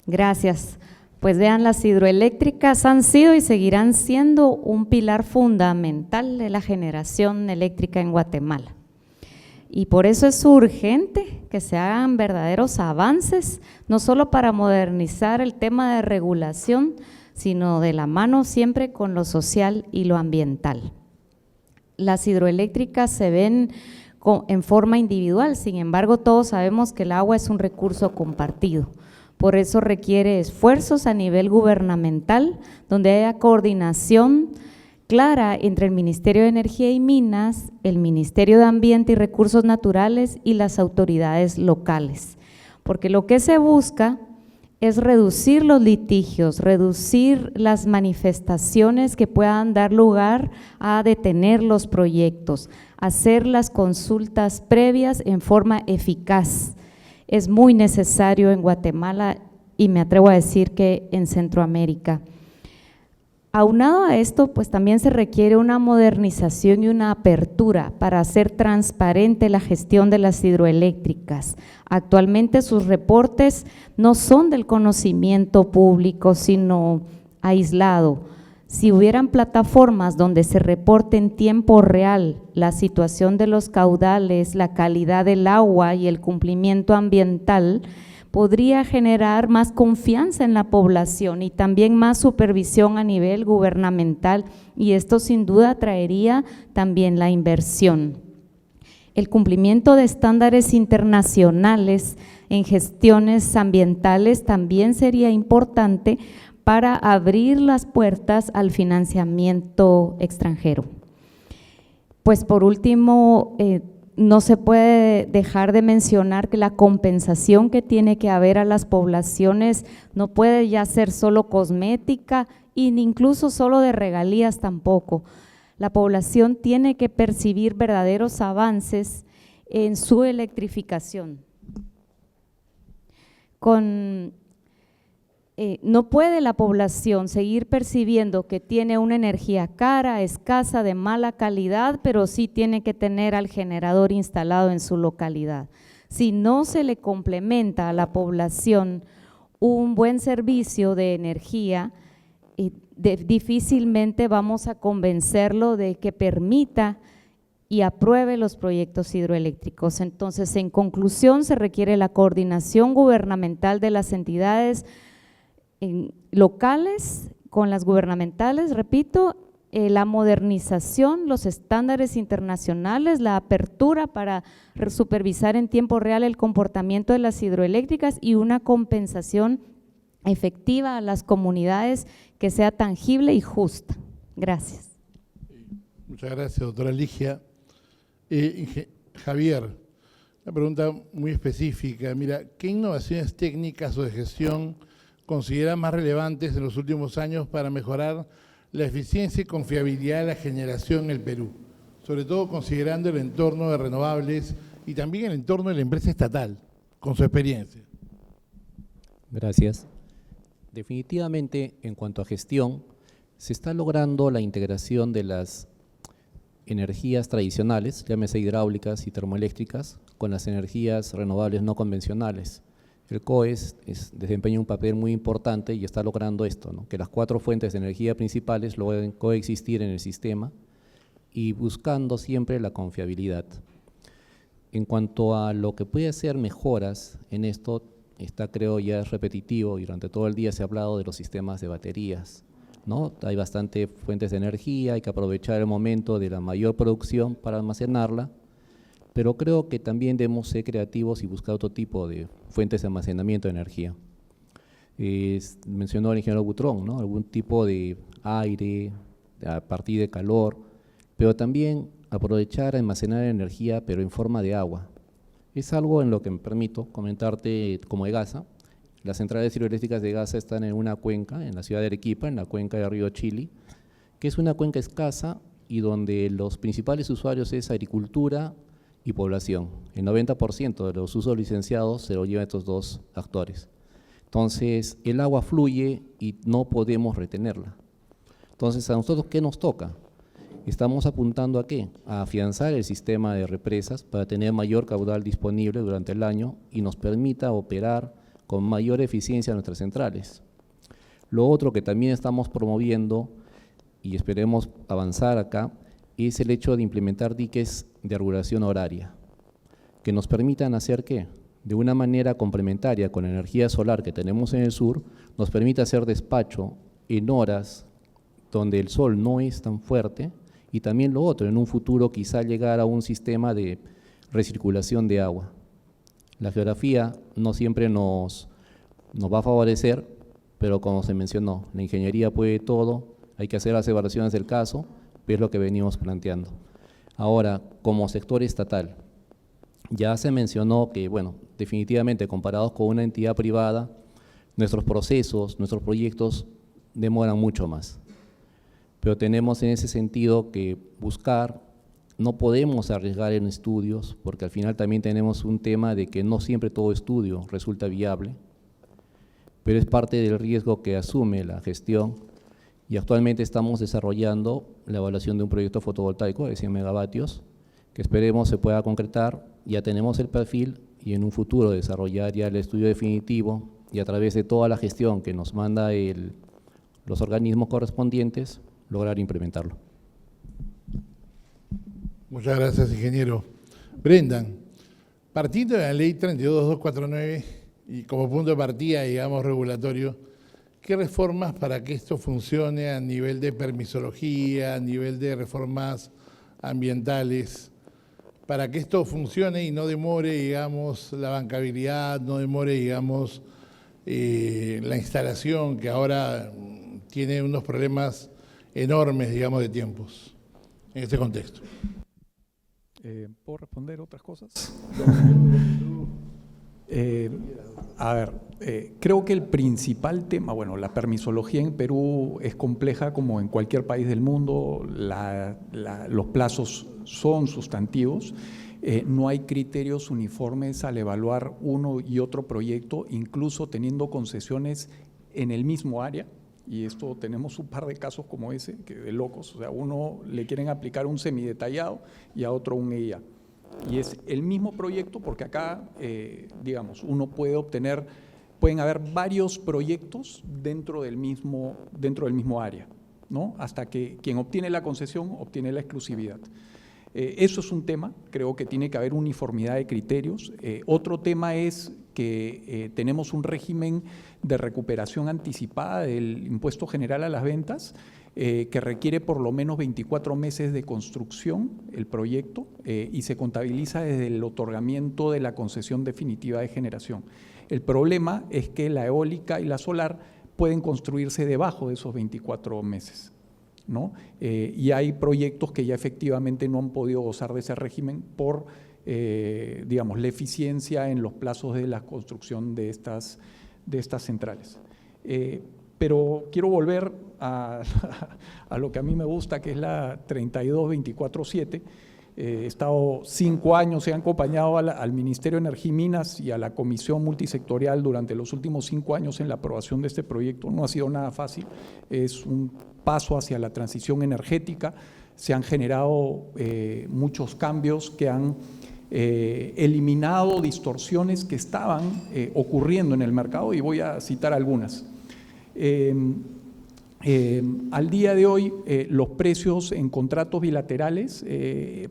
Gracias. Pues vean, las hidroeléctricas han sido y seguirán siendo un pilar fundamental de la generación eléctrica en Guatemala. Y por eso es urgente que se hagan verdaderos avances, no solo para modernizar el tema de regulación, sino de la mano siempre con lo social y lo ambiental. Las hidroeléctricas se ven en forma individual, sin embargo todos sabemos que el agua es un recurso compartido. Por eso requiere esfuerzos a nivel gubernamental, donde haya coordinación clara entre el Ministerio de Energía y Minas, el Ministerio de Ambiente y Recursos Naturales y las autoridades locales. Porque lo que se busca es reducir los litigios, reducir las manifestaciones que puedan dar lugar a detener los proyectos, hacer las consultas previas en forma eficaz. Es muy necesario en Guatemala y me atrevo a decir que en Centroamérica. Aunado a esto, pues también se requiere una modernización y una apertura para hacer transparente la gestión de las hidroeléctricas. Actualmente sus reportes no son del conocimiento público, sino aislado. Si hubieran plataformas donde se reporte en tiempo real la situación de los caudales, la calidad del agua y el cumplimiento ambiental, podría generar más confianza en la población y también más supervisión a nivel gubernamental, y esto sin duda traería también la inversión. El cumplimiento de estándares internacionales en gestiones ambientales también sería importante para abrir las puertas al financiamiento extranjero. Pues por último, no se puede dejar de mencionar que la compensación que tiene que haber a las poblaciones no puede ya ser solo cosmética e incluso solo de regalías tampoco. La población tiene que percibir verdaderos avances en su electrificación. No puede la población seguir percibiendo que tiene una energía cara, escasa, de mala calidad, pero sí tiene que tener al generador instalado en su localidad. Si no se le complementa a la población un buen servicio de energía, difícilmente vamos a convencerlo de que permita y apruebe los proyectos hidroeléctricos. Entonces, en conclusión, se requiere la coordinación gubernamental de las entidades locales con las gubernamentales, repito, la modernización, los estándares internacionales, la apertura para supervisar en tiempo real el comportamiento de las hidroeléctricas y una compensación efectiva a las comunidades que sea tangible y justa. Gracias. Muchas gracias, doctora Ligia. Javier, una pregunta muy específica. Mira, ¿qué innovaciones técnicas o de gestión considera más relevantes en los últimos años para mejorar la eficiencia y confiabilidad de la generación en el Perú? Sobre todo considerando el entorno de renovables y también el entorno de la empresa estatal, con su experiencia. Gracias. Definitivamente, en cuanto a gestión, se está logrando la integración de las energías tradicionales, llámese hidráulicas y termoeléctricas, con las energías renovables no convencionales. El COES desempeña un papel muy importante y está logrando esto, ¿no? Que las 4 fuentes de energía principales logren coexistir en el sistema y buscando siempre la confiabilidad. En cuanto a lo que puede hacer mejoras en esto, creo ya es repetitivo y durante todo el día se ha hablado de los sistemas de baterías, ¿no? Hay bastante fuentes de energía, hay que aprovechar el momento de la mayor producción para almacenarla, pero creo que también debemos ser creativos y buscar otro tipo de fuentes de almacenamiento de energía. Mencionó el ingeniero Butrón, ¿no? Algún tipo de aire a partir de calor, pero también aprovechar almacenar energía, pero en forma de agua. Es algo en lo que me permito comentarte como EGASA. Las centrales hidroeléctricas de EGASA están en una cuenca, en la ciudad de Arequipa, en la cuenca del río Chili, que es una cuenca escasa y donde los principales usuarios es agricultura y población. El 90% de los usos licenciados se lo llevan estos dos actores. Entonces, el agua fluye y no podemos retenerla. Entonces, ¿a nosotros qué nos toca? Estamos apuntando ¿a qué? A afianzar el sistema de represas para tener mayor caudal disponible durante el año y nos permita operar con mayor eficiencia nuestras centrales. Lo otro que también estamos promoviendo y esperemos avanzar acá es el hecho de implementar diques de regulación horaria que nos permitan hacer ¿qué? De una manera complementaria con la energía solar que tenemos en el sur, nos permite hacer despacho en horas donde el sol no es tan fuerte y también lo otro, en un futuro quizá llegar a un sistema de recirculación de agua. La geografía no siempre nos va a favorecer, pero como se mencionó, la ingeniería puede todo, hay que hacer las evaluaciones del caso, pero es lo que venimos planteando. Ahora, como sector estatal, ya se mencionó que, bueno, definitivamente comparados con una entidad privada, nuestros procesos, nuestros proyectos demoran mucho más. Pero tenemos en ese sentido que buscar, no podemos arriesgar en estudios, porque al final también tenemos un tema de que no siempre todo estudio resulta viable, pero es parte del riesgo que asume la gestión y actualmente estamos desarrollando la evaluación de un proyecto fotovoltaico de 100 megavatios que esperemos se pueda concretar, ya tenemos el perfil y en un futuro desarrollar ya el estudio definitivo y a través de toda la gestión que nos manda los organismos correspondientes, lograr implementarlo. Muchas gracias, ingeniero. Brendan, partiendo de la ley 32249 y como punto de partida, digamos, regulatorio, ¿qué reformas para que esto funcione a nivel de permisología, a nivel de reformas ambientales, para que esto funcione y no demore, digamos, la bancabilidad, no demore, digamos, la instalación, que ahora tiene unos problemas enormes, digamos, de tiempos en este contexto? ¿Puedo responder otras cosas? A ver, creo que el principal tema, bueno, la permisología en Perú es compleja como en cualquier país del mundo, los plazos son sustantivos, no hay criterios uniformes al evaluar uno y otro proyecto, incluso teniendo concesiones en el mismo área, y esto tenemos un par de casos como ese, que de locos, o sea, uno le quieren aplicar un semidetallado y a otro un EIA. Y es el mismo proyecto porque acá, digamos, uno puede obtener, pueden haber varios proyectos dentro del mismo área, ¿no? Hasta que quien obtiene la concesión obtiene la exclusividad. Eso es un tema, creo que tiene que haber uniformidad de criterios. Otro tema es que tenemos un régimen de recuperación anticipada del impuesto general a las ventas, que requiere por lo menos 24 meses de construcción el proyecto y se contabiliza desde el otorgamiento de la concesión definitiva de generación. El problema es que la eólica y la solar pueden construirse debajo de esos 24 meses, ¿no? Y hay proyectos que ya efectivamente no han podido gozar de ese régimen por, digamos, la eficiencia en los plazos de la construcción de estas centrales. Pero quiero volver a lo que a mí me gusta, que es la 32-24-7. He estado 5 años, he acompañado al Ministerio de Energía y Minas y a la Comisión Multisectorial durante los últimos 5 años en la aprobación de este proyecto. No ha sido nada fácil, es un paso hacia la transición energética. Se han generado muchos cambios que han eliminado distorsiones que estaban ocurriendo en el mercado, y voy a citar algunas. Al día de hoy, los precios en contratos bilaterales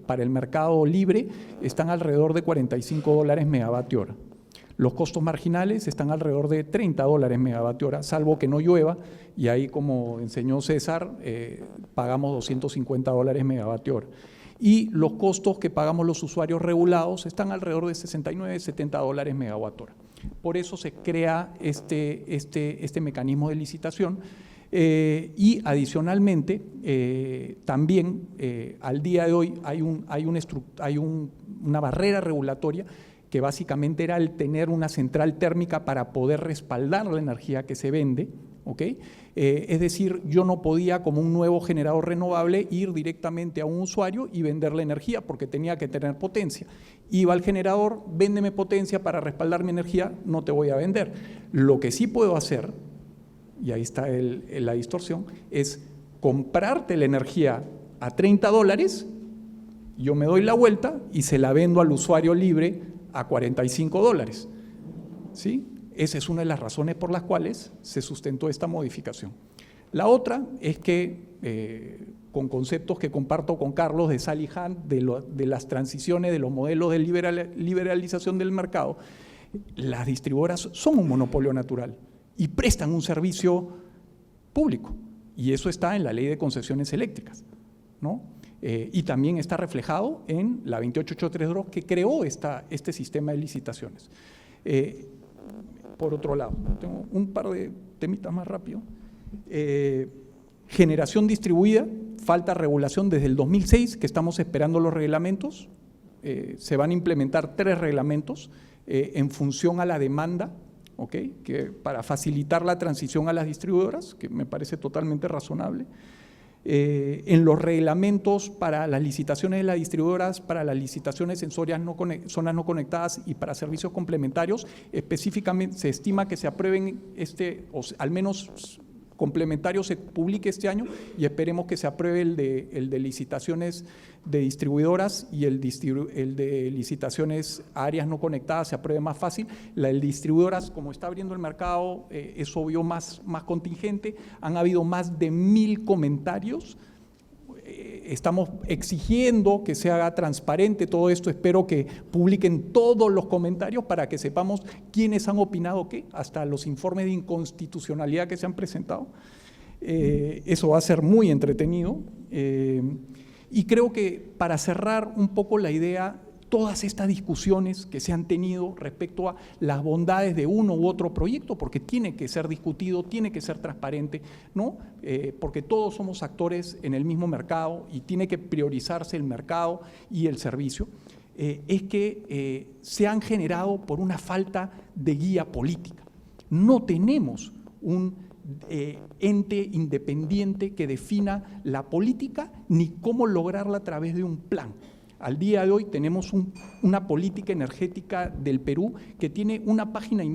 para el mercado libre están alrededor de $45 megavatio hora. Los costos marginales están alrededor de $30 megavatio hora, salvo que no llueva, y ahí, como enseñó César, pagamos $250 megavatio hora. Y los costos que pagamos los usuarios regulados están alrededor de $69–70 megavatio hora. Por eso se crea este mecanismo de licitación. Y adicionalmente, también al día de hoy hay una barrera regulatoria que básicamente era el tener una central térmica para poder respaldar la energía que se vende, ¿ok? Es decir, yo no podía, como un nuevo generador renovable, ir directamente a un usuario y vender la energía porque tenía que tener potencia. Iba al generador, véndeme potencia para respaldar mi energía, no te voy a vender. Lo que sí puedo hacer, y ahí está la distorsión, es comprarte la energía a $30, yo me doy la vuelta y se la vendo al usuario libre a $45, ¿sí? Esa es una de las razones por las cuales se sustentó esta modificación. La otra es que, con conceptos que comparto con Carlos de Sally Hunt, de las transiciones, de los modelos de liberalización del mercado, las distribuidoras son un monopolio natural y prestan un servicio público, y eso está en la Ley de Concesiones Eléctricas, ¿no? Y también está reflejado en la 28832 que creó este sistema de licitaciones. Por otro lado, tengo un par de temitas más rápido. Generación distribuida, falta regulación desde el 2006, que estamos esperando los reglamentos. Se van a implementar 3 reglamentos en función a la demanda, ¿okay? Que para facilitar la transición a las distribuidoras, que me parece totalmente razonable. En los reglamentos para las licitaciones de las distribuidoras, para las licitaciones en zonas no conectadas y para servicios complementarios, específicamente se estima que se aprueben o al menos complementario se publique este año, y esperemos que se apruebe el de licitaciones de distribuidoras, y el de licitaciones a áreas no conectadas se apruebe más fácil. La de distribuidoras, como está abriendo el mercado, es obvio más contingente. Han habido más de 1000 comentarios. Estamos exigiendo que se haga transparente todo esto. Espero que publiquen todos los comentarios para que sepamos quiénes han opinado qué, hasta los informes de inconstitucionalidad que se han presentado. Eso va a ser muy entretenido. Y creo que, para cerrar un poco la idea, todas estas discusiones que se han tenido respecto a las bondades de uno u otro proyecto, porque tiene que ser discutido, tiene que ser transparente, ¿no? Porque todos somos actores en el mismo mercado y tiene que priorizarse el mercado y el servicio, es que se han generado por una falta de guía política. No tenemos un ente independiente que defina la política ni cómo lograrla a través de un plan. Al día de hoy tenemos una política energética del Perú que tiene 1,5 páginas.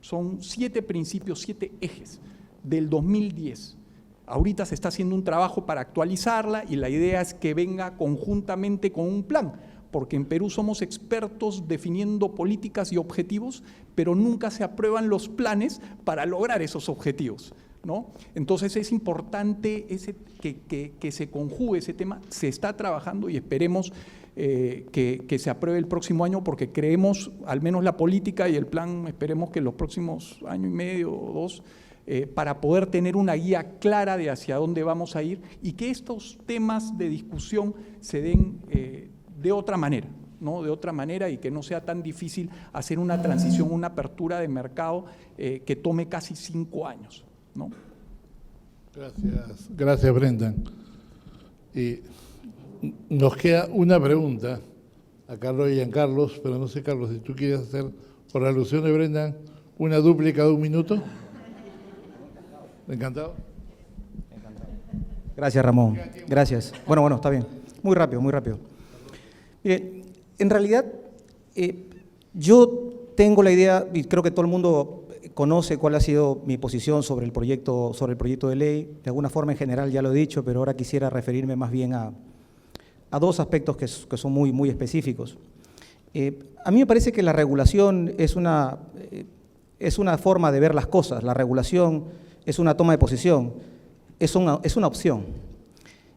Son 7 principios, 7 ejes del 2010. Ahorita se está haciendo un trabajo para actualizarla y la idea es que venga conjuntamente con un plan, porque en Perú somos expertos definiendo políticas y objetivos, pero nunca se aprueban los planes para lograr esos objetivos, ¿no? Entonces es importante que se conjugue ese tema, se está trabajando y esperemos que se apruebe el próximo año, porque creemos, al menos la política y el plan, esperemos que los próximos año y medio o 2, para poder tener una guía clara de hacia dónde vamos a ir y que estos temas de discusión se den de otra manera, ¿no? De otra manera, y que no sea tan difícil hacer una transición, una apertura de mercado que tome casi 5 años, ¿no? Gracias Brendan. Nos queda una pregunta a Carlos y Giancarlos, pero no sé, Carlos, si tú quieres hacer, por alusión de Brendan, una dúplica de 1 minuto. Encantado. Gracias, Ramón. Gracias. Bueno, está bien. Muy rápido, muy rápido. Mire, en realidad, yo tengo la idea, y creo que todo el mundo conoce cuál ha sido mi posición sobre el proyecto de ley. De alguna forma, en general, ya lo he dicho, pero ahora quisiera referirme más bien a 2 aspectos que son muy, muy específicos. A mí me parece que la regulación es una forma de ver las cosas. La regulación es una toma de posición, es una opción.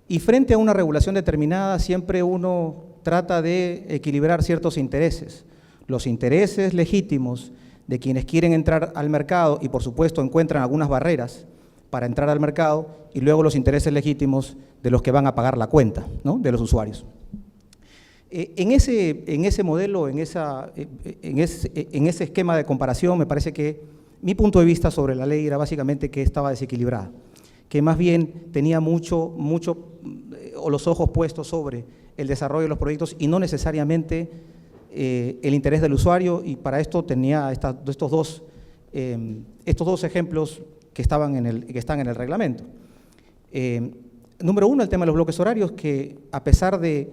Y frente a una regulación determinada, siempre uno trata de equilibrar ciertos intereses. Los intereses legítimos de quienes quieren entrar al mercado y, por supuesto, encuentran algunas barreras para entrar al mercado, y luego los intereses legítimos de los que van a pagar la cuenta, ¿no? De los usuarios. En ese modelo, en ese esquema de comparación, me parece que mi punto de vista sobre la ley era básicamente que estaba desequilibrada, que más bien tenía mucho o los ojos puestos sobre el desarrollo de los proyectos y no necesariamente el interés del usuario, y para esto tenía estos dos ejemplos que están en el reglamento. Número 1, el tema de los bloques horarios, que a pesar de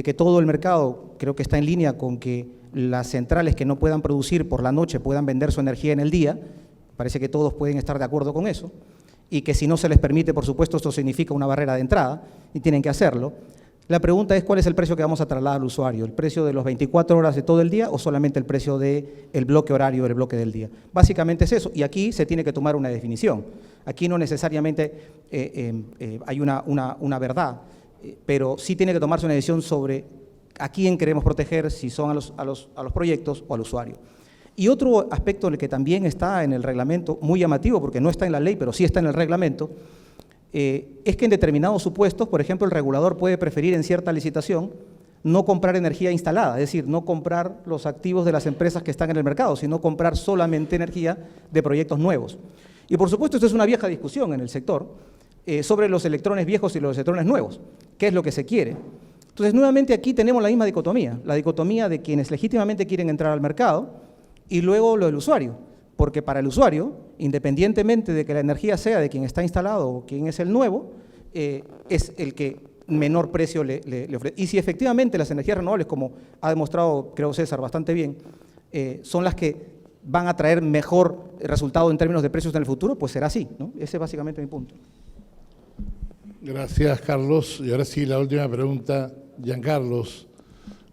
que todo el mercado creo que está en línea con que las centrales que no puedan producir por la noche puedan vender su energía en el día, parece que todos pueden estar de acuerdo con eso, y que si no se les permite, por supuesto, esto significa una barrera de entrada y tienen que hacerlo. La pregunta es cuál es el precio que vamos a trasladar al usuario, el precio de los 24 horas de todo el día o solamente el precio del bloque horario, del bloque del día. Básicamente es eso, y aquí se tiene que tomar una definición. Aquí no necesariamente hay una verdad, pero sí tiene que tomarse una decisión sobre a quién queremos proteger, si son a los proyectos o al usuario. Y otro aspecto en el que también está en el reglamento, muy llamativo porque no está en la ley, pero sí está en el reglamento, es que en determinados supuestos, por ejemplo, el regulador puede preferir en cierta licitación no comprar energía instalada, es decir, no comprar los activos de las empresas que están en el mercado, sino comprar solamente energía de proyectos nuevos. Y por supuesto, esto es una vieja discusión en el sector sobre los electrones viejos y los electrones nuevos, qué es lo que se quiere. Entonces, nuevamente aquí tenemos la misma dicotomía, la dicotomía de quienes legítimamente quieren entrar al mercado y luego lo del usuario, porque para el usuario, independientemente de que la energía sea de quien está instalado o quien es el nuevo, es el que menor precio le ofrece. Y si efectivamente las energías renovables, como ha demostrado, creo César, bastante bien, son las que van a traer mejor resultado en términos de precios en el futuro, pues será así, ¿no? Ese es básicamente mi punto. Gracias, Carlos. Y ahora sí, la última pregunta, Giancarlos,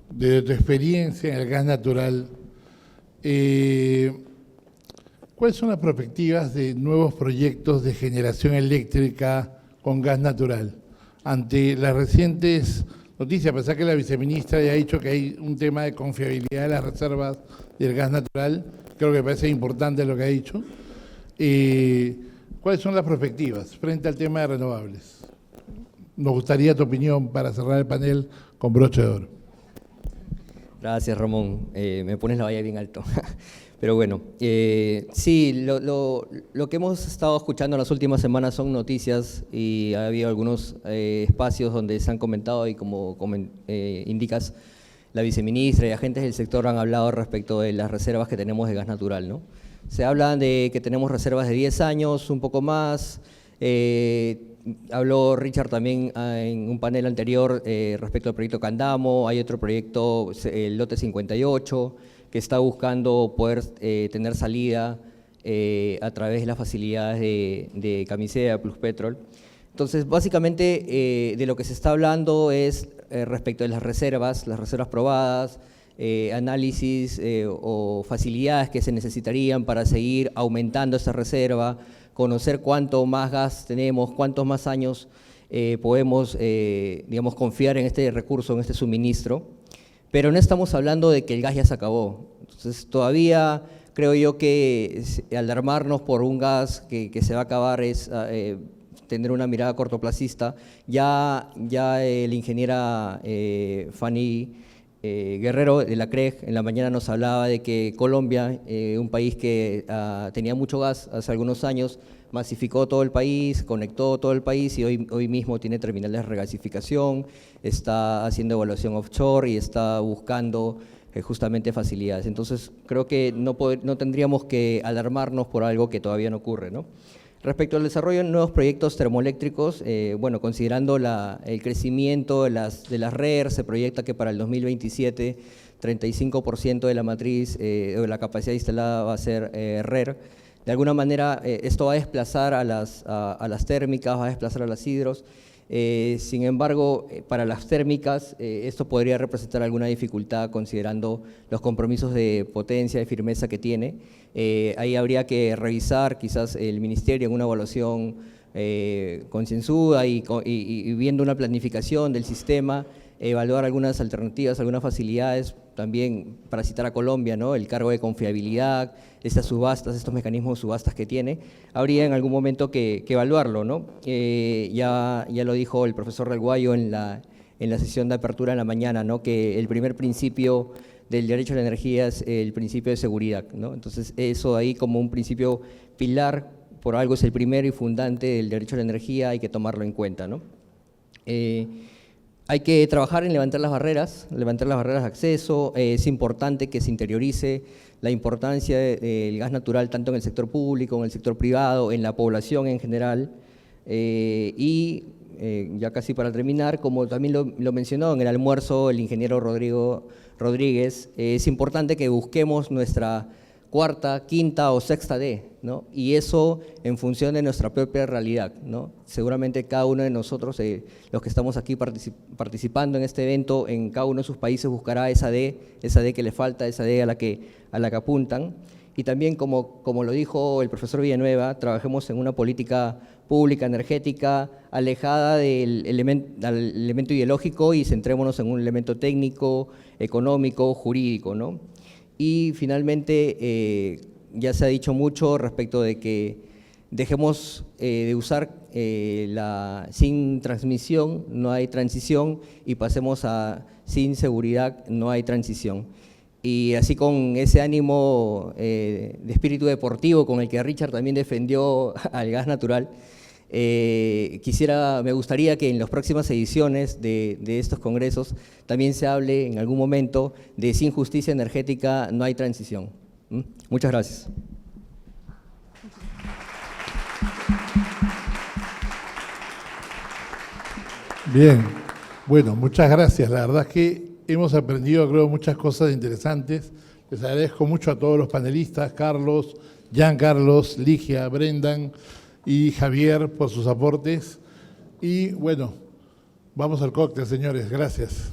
de tu experiencia en el gas natural, ¿cuáles son las perspectivas de nuevos proyectos de generación eléctrica con gas natural? Ante las recientes noticias, a pesar que la viceministra ya ha dicho que hay un tema de confiabilidad de las reservas del gas natural, creo que parece importante lo que ha dicho. ¿Cuáles son las perspectivas frente al tema de renovables? Nos gustaría tu opinión para cerrar el panel con broche de oro. Gracias, Ramón. Me pones la valla bien alto. Pero bueno, sí, lo que hemos estado escuchando en las últimas semanas son noticias y ha habido algunos espacios donde se han comentado y como indicas, la viceministra y agentes del sector han hablado respecto de las reservas que tenemos de gas natural, ¿no? Se habla de que tenemos reservas de 10 años, un poco más. Habló Richard también en un panel anterior respecto al proyecto Candamo. Hay otro proyecto, el lote 58, que está buscando poder tener salida a través de las facilidades de Camisea, Pluspetrol. Entonces, básicamente, de lo que se está hablando es respecto de las reservas probadas, análisis o facilidades que se necesitarían para seguir aumentando esa reserva, conocer cuánto más gas tenemos, cuántos más años podemos, digamos, confiar en este recurso, en este suministro, pero no estamos hablando de que el gas ya se acabó. Entonces, todavía creo yo que alarmarnos por un gas que se va a acabar es tener una mirada cortoplacista. Ya la ingeniera Fanny Guerrero de la CREG en la mañana nos hablaba de que Colombia, un país que tenía mucho gas hace algunos años, masificó todo el país, conectó todo el país y hoy mismo tiene terminales de regasificación, está haciendo evaluación offshore y está buscando justamente facilidades. Entonces, creo que no tendríamos que alarmarnos por algo que todavía no ocurre, ¿no? Respecto al desarrollo de nuevos proyectos termoeléctricos, bueno, considerando el crecimiento de las RER, se proyecta que para el 2027 35% de la matriz o de la capacidad instalada va a ser RER. De alguna manera esto va a desplazar a las térmicas, va a desplazar a las hidros. Sin embargo, para las térmicas esto podría representar alguna dificultad considerando los compromisos de potencia y firmeza que tiene. Ahí habría que revisar quizás el Ministerio en una evaluación concienzuda y viendo una planificación del sistema, evaluar algunas alternativas, algunas facilidades, también para citar a Colombia, ¿no? El cargo de confiabilidad, estas subastas, estos mecanismos de subastas que tiene, habría en algún momento que evaluarlo, ¿no? Ya lo dijo el profesor Del Guayo en la sesión de apertura en la mañana, ¿no? Que el primer principio del derecho a la energía es el principio de seguridad, ¿no? Entonces, eso ahí como un principio pilar, por algo es el primero y fundante del derecho a la energía, hay que tomarlo en cuenta, ¿no? Hay que trabajar en levantar las barreras de acceso. Es importante que se interiorice la importancia del gas natural tanto en el sector público, en el sector privado, en la población en general. Ya casi para terminar, como también lo mencionó en el almuerzo el ingeniero Rodrigo Rodríguez, es importante que busquemos nuestra cuarta, quinta o sexta D, ¿no? Y eso en función de nuestra propia realidad, ¿no? Seguramente cada uno de nosotros, los que estamos aquí participando en este evento, en cada uno de sus países buscará esa D que le falta, esa D a la que apuntan. Y también, como lo dijo el profesor Villanueva, trabajemos en una política pública energética alejada del elemento ideológico y centrémonos en un elemento técnico, económico, jurídico, ¿no? Y finalmente, ya se ha dicho mucho respecto de que dejemos de usar sin transmisión no hay transición y pasemos a sin seguridad no hay transición. Y así con ese ánimo de espíritu deportivo con el que Richard también defendió al gas natural, me gustaría que en las próximas ediciones de estos congresos también se hable en algún momento de sin justicia energética no hay transición. Muchas gracias. Bien, bueno, muchas gracias. La verdad es que hemos aprendido, creo, muchas cosas interesantes. Les agradezco mucho a todos los panelistas, Carlos, Jean Carlos, Ligia, Brendan y Javier por sus aportes. Y bueno, vamos al cóctel, señores. Gracias.